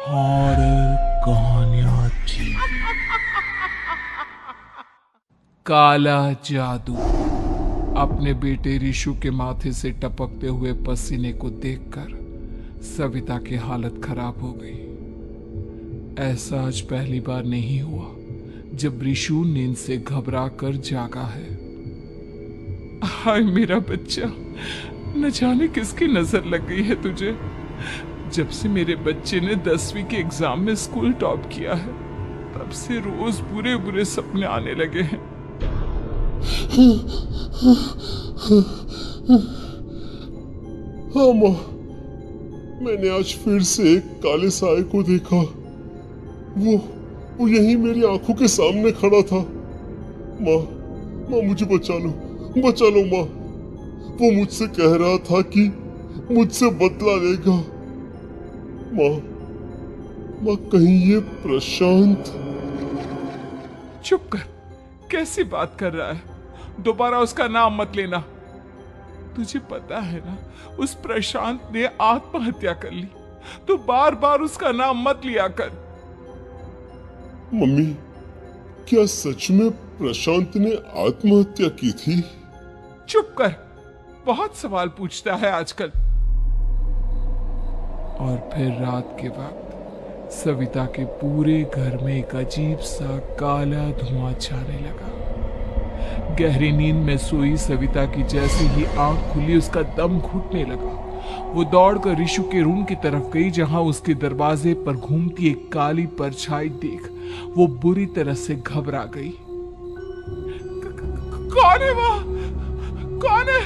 Horror कहानियां थी। काला जादू। अपने बेटे रिशु के माथे से टपकते हुए पसीने को देखकर सविता की हालत खराब हो गई। ऐसा आज पहली बार नहीं हुआ जब रिशु नींद से घबरा कर जागा है। हाय मेरा बच्चा, न जाने किसकी नजर लग गई है तुझे। जब से मेरे बच्चे ने 10वीं के एग्जाम में स्कूल टॉप किया है तब से रोज बुरे बुरे सपने आने लगे हैं। हाँ माँ, मैंने आज फिर से एक काले साए को देखा। वो यहीं मेरी आंखों के सामने खड़ा था। माँ मुझे बचा लो माँ। वो मुझसे कह रहा था कि मुझसे बदला लेगा। माँ कहीं ये प्रशांत। चुप कर, कैसी बात कर रहा है? दोबारा उसका नाम मत लेना। तुझे पता है ना, उस प्रशांत ने आत्महत्या कर ली। तो बार बार उसका नाम मत लिया कर। मम्मी, क्या सच में प्रशांत ने आत्महत्या की थी? चुप कर, बहुत सवाल पूछता है आजकल। और फिर रात के वक्त सविता के पूरे घर में एक अजीब सा काला धुआं छाने लगा। गहरी नींद में सोई सविता की जैसे ही आंख खुली उसका दम घुटने लगा। वो दौड़कर रिशु के रूम की तरफ गई जहां उसके दरवाजे पर घूमती एक काली परछाई देख वो बुरी तरह से घबरा गई। कौन है वहां? कौन है?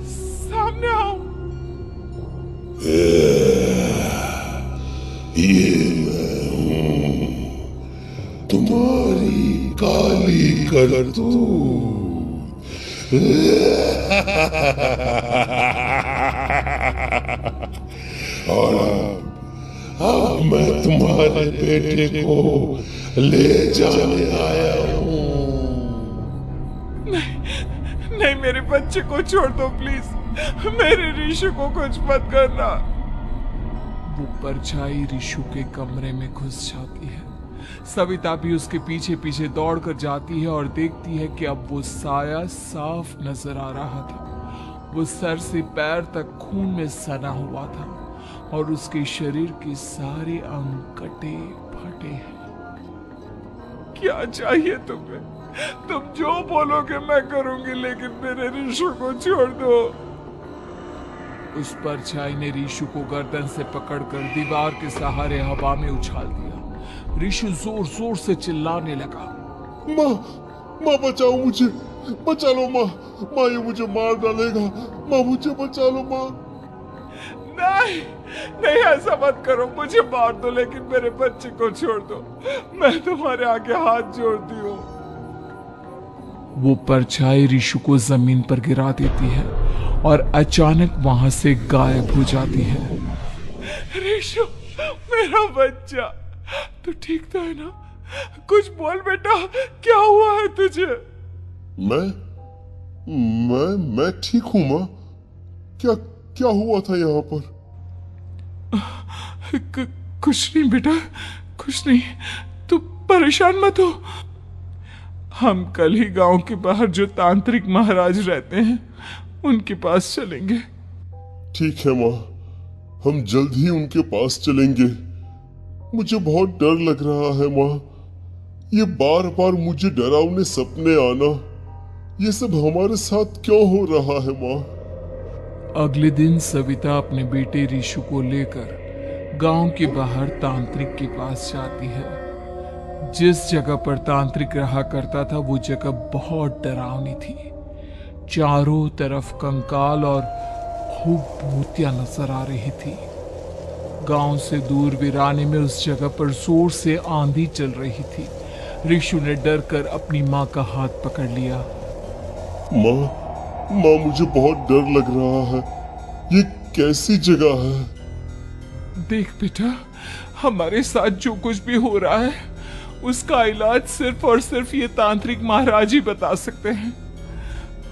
सामने आओ। ये मैं हूं, तुम्हारी काली करतूत। और अब मैं तुम्हारे बेटे को ले जाने आया हूं। नहीं, मेरे बच्चे को छोड़ दो प्लीज। मेरे रिशु को कुछ मत करना। वो परछाई रिशु के कमरे में घुस जाती है। सविता भी उसके पीछे पीछे दौड़कर जाती है और देखती है कि अब वो साया साफ नजर आ रहा था। वो सर से पैर तक खून में सना हुआ था और उसके शरीर के सारे अंग कटे फटे हैं। क्या चाहिए तुम्हें? तुम जो बोलोगे मैं करूंगी, लेकिन मेरे रिशु को छोड़ दो। उस परछाई ने रिशु को गर्दन से पकड़कर दीवार के सहारे हवा में उछाल दिया। रिशु जोर जोर से चिल्लाने लगा। माँ बचाओ मुझे, बचा लो माँ, ये मुझे मार डालेगा। माँ मुझे बचा लो माँ। नहीं, ऐसा मत करो। मुझे मार दो लेकिन मेरे बच्चे को छोड़ दो। मैं तुम्हारे आगे हाथ जोड़ती हूँ। वो परछाई रिशु को जमीन पर गिरा देती है और अचानक वहां से गायब हो जाती है। रिशु, मेरा बच्चा, तू ठीक तो है ना? कुछ बोल बेटा, क्या हुआ है तुझे? मैं ठीक हूँ माँ। क्या हुआ था यहाँ पर? कुछ नहीं बेटा, कुछ नहीं। तू परेशान मत हो। हम कल ही गांव के बाहर जो तांत्रिक महाराज रहते हैं उनके पास चलेंगे। ठीक है माँ, हम जल्द ही उनके पास चलेंगे। मुझे बहुत डर लग रहा है माँ। ये बार बार मुझे डरावने सपने आना, ये सब हमारे साथ क्यों हो रहा है माँ? अगले दिन सविता अपने बेटे रिशु को लेकर गांव के बाहर तांत्रिक के पास जाती है। जिस जगह पर तांत्रिक रहा करता था वो जगह बहुत डरावनी थी। चारों तरफ कंकाल और भूतियां नजर आ रही थी। गांव से दूर वीराने में उस जगह पर जोर से आंधी चल रही थी। रिशु ने डर कर अपनी माँ का हाथ पकड़ लिया। माँ मुझे बहुत डर लग रहा है। ये कैसी जगह है? देख बेटा, हमारे साथ जो कुछ भी हो रहा है उसका इलाज सिर्फ और सिर्फ ये तांत्रिक महाराज ही बता सकते हैं।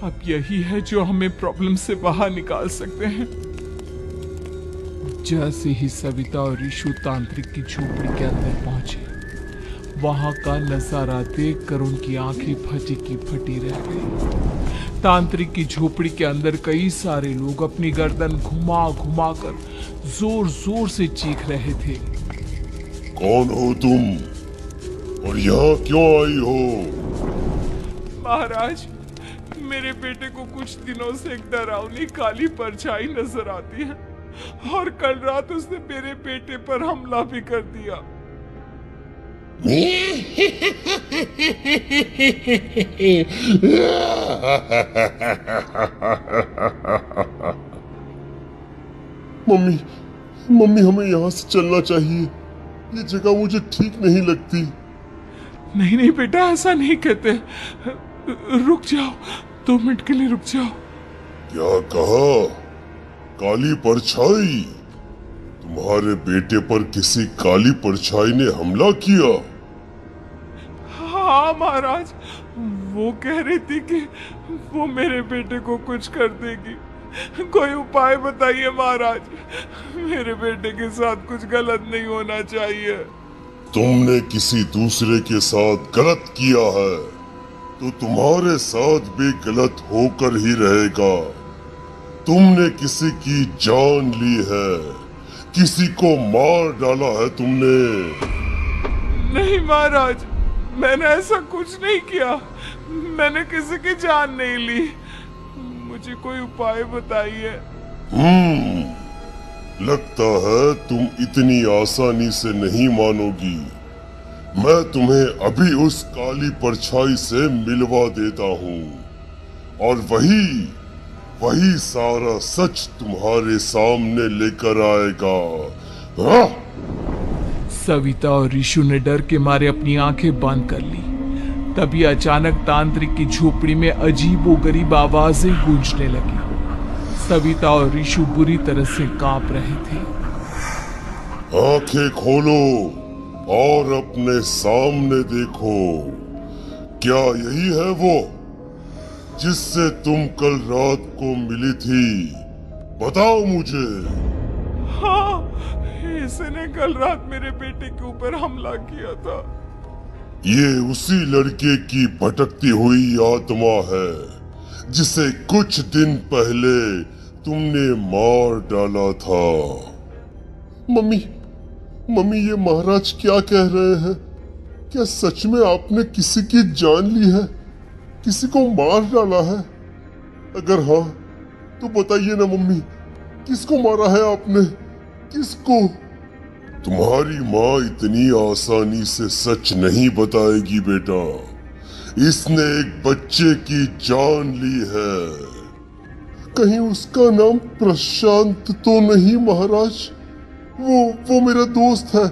अब यही है जो हमें प्रॉब्लम से बाहर निकाल सकते हैं। जैसे ही सविता और ऋषु तांत्रिक की झोपड़ी के अंदर पहुंचे, वहां का नजारा देखकर उनकी आंखें फटी की फटी रह गई। तांत्रिक की झोपड़ी के अंदर कई सारे लोग अपनी गर्दन घुमा घुमा कर जोर जोर से चीख रहे थे। कौन हो तुम और यहाँ क्यों आई हो? महाराज, मेरे बेटे को कुछ दिनों से एक डरावनी काली परछाई नजर आती है और कल रात उसने मेरे बेटे पर हमला भी कर दिया। मम्मी, मम्मी हमें यहाँ से चलना चाहिए। ये जगह मुझे ठीक नहीं लगती। नहीं नहीं बेटा, ऐसा नहीं कहते। रुक जाओ, 2 मिनट के लिए रुक जाओ। क्या कहा? काली परछाई? तुम्हारे बेटे पर किसी काली परछाई ने हमला किया? हाँ महाराज, वो कह रही थी कि वो मेरे बेटे को कुछ कर देगी। कोई उपाय बताइए महाराज, मेरे बेटे के साथ कुछ गलत नहीं होना चाहिए। तुमने किसी दूसरे के साथ गलत किया है तो तुम्हारे साथ भी गलत होकर ही रहेगा। तुमने किसी की जान ली है, किसी को मार डाला है तुमने। नहीं महाराज, मैंने ऐसा कुछ नहीं किया। मैंने किसी की जान नहीं ली। मुझे कोई उपाय बताइए। लगता है तुम इतनी आसानी से नहीं मानोगी। मैं तुम्हें अभी उस काली परछाई से मिलवा देता हूँ और वही सारा सच तुम्हारे सामने लेकर आएगा। हाँ? सविता और ऋषु ने डर के मारे अपनी आंखें बंद कर ली। तभी अचानक तांत्रिक की झोपड़ी में अजीबोगरीब आवाजें गूंजने लगी। सविता और ऋषु बुरी तरह से कांप रहे थे। आंखें खोलो और अपने सामने देखो। क्या यही है वो जिससे तुम कल रात को मिली थी? बताओ मुझे। हाँ, इसने कल रात मेरे बेटे के ऊपर हमला किया था। ये उसी लड़के की भटकती हुई आत्मा है जिसे कुछ दिन पहले तुमने मार डाला था। मम्मी ये महाराज क्या कह रहे हैं? क्या सच में आपने किसी की जान ली है, किसी को मार डाला है? अगर हाँ तो बताइए ना मम्मी, किसको मारा है आपने? किसको? तुम्हारी माँ इतनी आसानी से सच नहीं बताएगी बेटा। इसने एक बच्चे की जान ली है। कहीं उसका नाम प्रशांत तो नहीं महाराज? वो मेरा दोस्त है,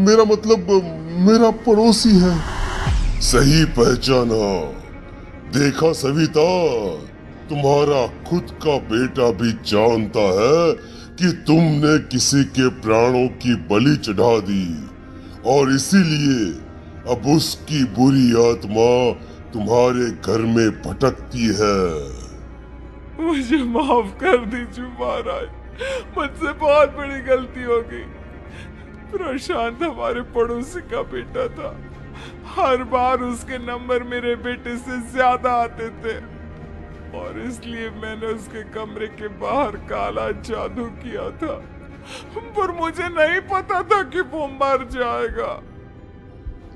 मेरा मतलब मेरा पड़ोसी है। सही पहचाना। देखा सविता, तुम्हारा खुद का बेटा भी जानता है कि तुमने किसी के प्राणों की बलि चढ़ा दी और इसीलिए अब उसकी बुरी आत्मा तुम्हारे घर में भटकती है। मुझे माफ कर दीजिए महाराज, मुझसे बहुत बड़ी गलती हो गई। प्रशांत हमारे पड़ोसी का बेटा था। हर बार उसके नंबर मेरे बेटे से ज्यादा आते थे और इसलिए मैंने उसके कमरे के बाहर काला जादू किया था, पर मुझे नहीं पता था कि वो मर जाएगा।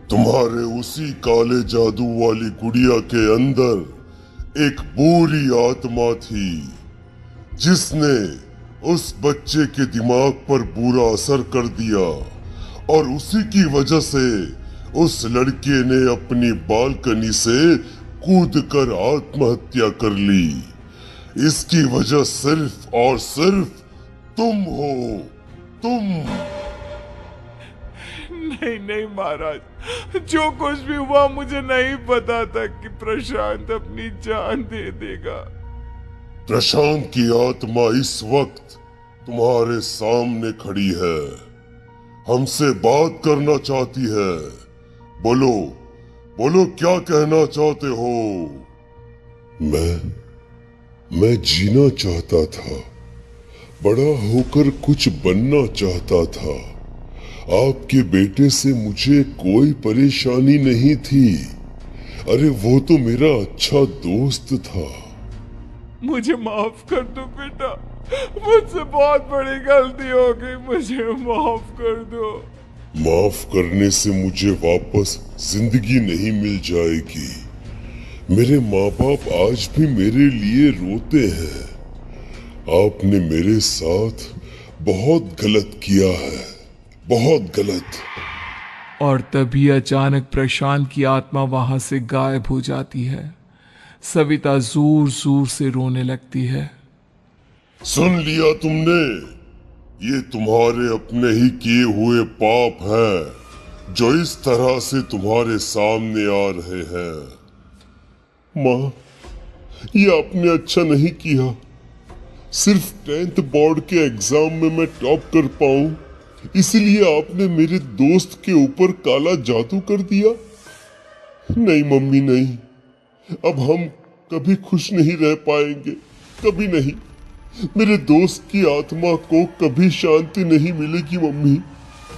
तुम्हारे उसी काले जादू वाली गुड़िया के अंदर एक बुरी आत्मा थी जिसने उस बच्चे के दिमाग पर बुरा असर कर दिया और उसी की वजह से उस लड़के ने अपनी बालकनी से कूदकर आत्महत्या कर ली। इसकी वजह सिर्फ और सिर्फ तुम हो, तुम। नहीं महाराज, जो कुछ भी हुआ मुझे नहीं पता था कि प्रशांत अपनी जान दे देगा। प्रशांत की आत्मा इस वक्त तुम्हारे सामने खड़ी है, हमसे बात करना चाहती है। बोलो बोलो, क्या कहना चाहते हो? मैं जीना चाहता था, बड़ा होकर कुछ बनना चाहता था। आपके बेटे से मुझे कोई परेशानी नहीं थी। अरे वो तो मेरा अच्छा दोस्त था। मुझे माफ कर दो बेटा, मुझसे बहुत बड़ी गलती हो गई, मुझे माफ कर दो। माफ करने से मुझे वापस जिंदगी नहीं मिल जाएगी। मेरे माँ बाप आज भी मेरे लिए रोते हैं। आपने मेरे साथ बहुत गलत किया है, बहुत गलत। और तभी अचानक प्रशांत की आत्मा वहां से गायब हो जाती है। सविता जोर जोर से रोने लगती है। सुन लिया तुमने? ये तुम्हारे अपने ही किए हुए पाप हैं जो इस तरह से तुम्हारे सामने आ रहे हैं। माँ, ये आपने अच्छा नहीं किया। सिर्फ 10th बोर्ड के एग्जाम में मैं टॉप कर पाऊं, इसलिए आपने मेरे दोस्त के ऊपर काला जादू कर दिया। नहीं मम्मी, नहीं। अब हम कभी खुश नहीं रह पाएंगे, कभी नहीं। मेरे दोस्त की आत्मा को कभी शांति नहीं मिलेगी मम्मी,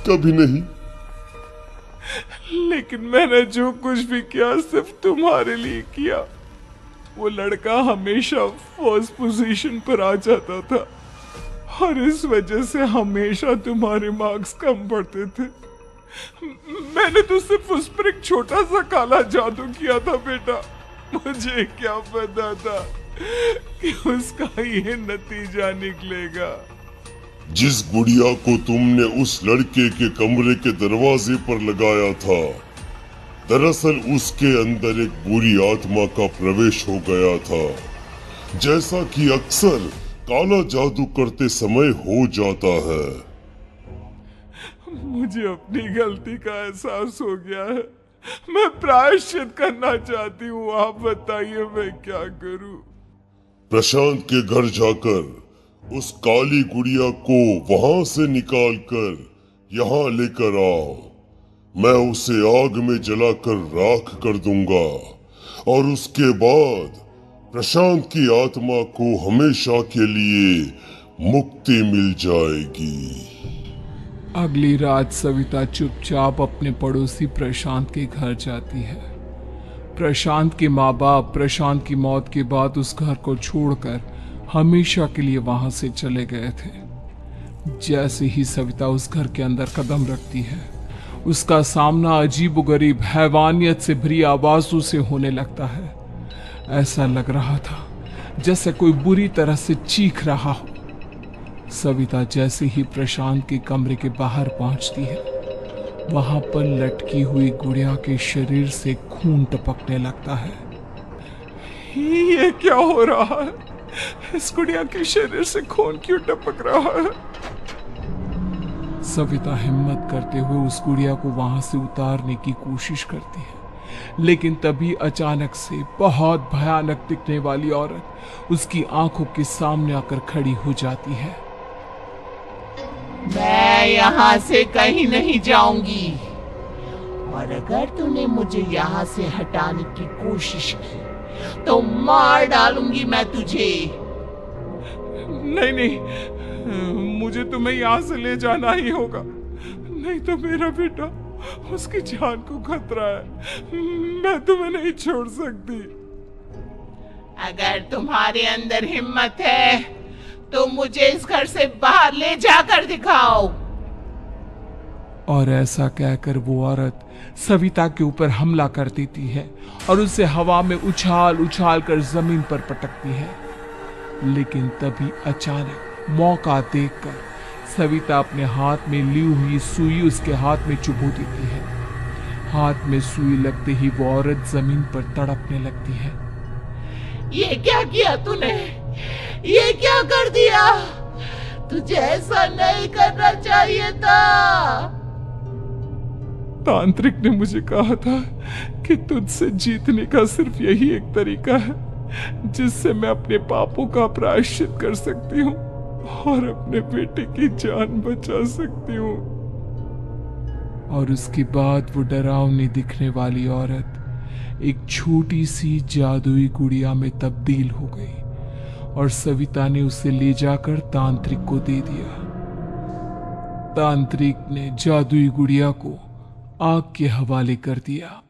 कभी नहीं। लेकिन मैंने जो कुछ भी किया सिर्फ तुम्हारे लिए किया। वो लड़का हमेशा फर्स्ट पोजीशन पर आ जाता था और इस वजह से हमेशा तुम्हारे मार्क्स कम पड़ते थे। मैंने तो सिर्फ उस पर एक छोटा सा काला जादू किया था बेटा। मुझे क्या पता था कि उसका ये नतीजा निकलेगा। जिस गुड़िया को तुमने उस लड़के के कमरे के दरवाजे पर लगाया था, दरअसल उसके अंदर एक बुरी आत्मा का प्रवेश हो गया था, जैसा कि अक्सर काला जादू करते समय हो जाता है। मुझे अपनी गलती का एहसास हो गया है। मैं प्रायश्चित करना चाहती हूँ। आप बताइए मैं क्या करूँ? प्रशांत के घर जाकर उस काली गुड़िया को वहां से निकालकर यहाँ लेकर आओ। मैं उसे आग में जलाकर राख कर दूंगा और उसके बाद प्रशांत की आत्मा को हमेशा के लिए मुक्ति मिल जाएगी। अगली रात सविता चुपचाप अपने पड़ोसी प्रशांत के घर जाती है। प्रशांत के माँ बाप प्रशांत की मौत के बाद उस घर को छोड़कर हमेशा के लिए वहां से चले गए थे। जैसे ही सविता उस घर के अंदर कदम रखती है, उसका सामना अजीबोगरीब हैवानियत से भरी आवाजों से होने लगता है। ऐसा लग रहा था जैसे कोई बुरी तरह से चीख रहा हो। सविता जैसे ही प्रशांत के कमरे के बाहर पहुंचती है, वहां पर लटकी हुई गुड़िया के शरीर से खून टपकने लगता है। ये क्या हो रहा है? इस गुड़िया के शरीर से खून क्यों टपक रहा है? सविता हिम्मत करते हुए उस गुड़िया को वहां से उतारने की कोशिश करती है, लेकिन तभी अचानक से बहुत भयानक दिखने वाली औरत उसकी आंखों के सामने आकर खड़ी हो जाती है। मैं यहाँ से कहीं नहीं जाऊंगी, और अगर तूने मुझे यहाँ से हटाने की कोशिश की तो मार डालूंगी मैं तुझे। नहीं नहीं, मुझे तुम्हें यहाँ से ले जाना ही होगा, नहीं तो मेरा बेटा, उसकी जान को खतरा है। मैं तुम्हें नहीं छोड़ सकती। अगर तुम्हारे अंदर हिम्मत है तो मुझे इस घर से बाहर ले जाकर दिखाओ। और ऐसा कहकर वो औरत सविता के ऊपर हमला कर देती है और उसे हवा में उछाल उछाल कर जमीन पर पटकती है। लेकिन तभी अचानक मौका देखकर सविता अपने हाथ में ली हुई सुई उसके हाथ में चुभो देती है। हाथ में सुई लगते ही वो औरत जमीन पर तड़पने लगती है। ये क्या किया तूने? ये क्या कर दिया? तुझे ऐसा नहीं करना चाहिए था। तांत्रिक ने मुझे कहा था कि तुझसे जीतने का सिर्फ यही एक तरीका है जिससे मैं अपने पापों का प्रायश्चित कर सकती हूँ और अपने बेटे की जान बचा सकती हूँ। और उसके बाद वो डरावनी दिखने वाली औरत एक छोटी सी जादुई गुड़िया में तब्दील हो गई और सविता ने उसे ले जाकर तांत्रिक को दे दिया। तांत्रिक ने जादुई गुड़िया को आग के हवाले कर दिया।